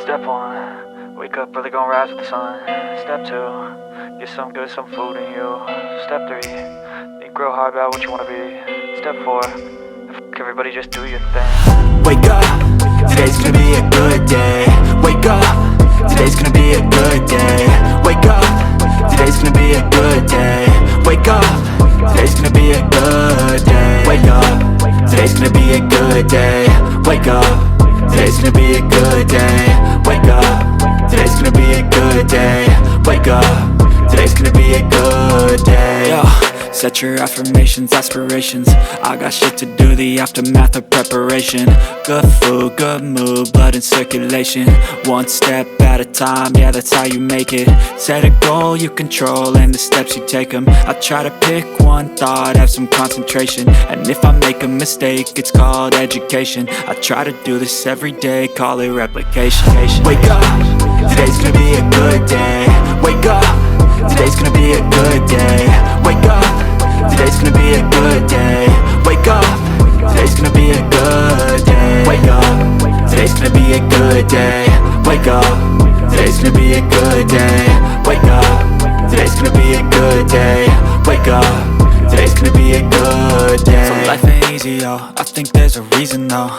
Step 1, wake up early, gonna rise with the sun. Step 2, get some good, some food in you. Step 3, think real hard about what you wanna be. Step 4, everybody just do your thing. Wake up, today's gonna be a good day. Wake up, today's gonna be a good day. Wake up, today's gonna be a good day. Wake up, today's gonna be a good day. Wake up, today's gonna be a good day. Wake up, today's gonna be a good day. Wake up, today's gonna be a good day. Wake up, today's gonna be a good day. Yo, set your affirmations, aspirations. I got shit to do, the aftermath of preparation. Good food, good mood, blood in circulation. One step at a time, yeah, that's how you make it. Set a goal you control and the steps you take them. I try to pick one thought, have some concentration. And if I make a mistake, it's called education. I try to do this every day, call it replication. Wake up, today's gonna be a good day. Wake up, today's gonna be a good day. Wake up, today's gonna be a good day. Wake up, today's gonna be a good day. Wake up, today's gonna be a good day. Wake up, today's gonna be a good day. Wake up, today's gonna be a good day. Wake up, today's gonna be a good day. So life ain't easy, yo, I think there's a reason though.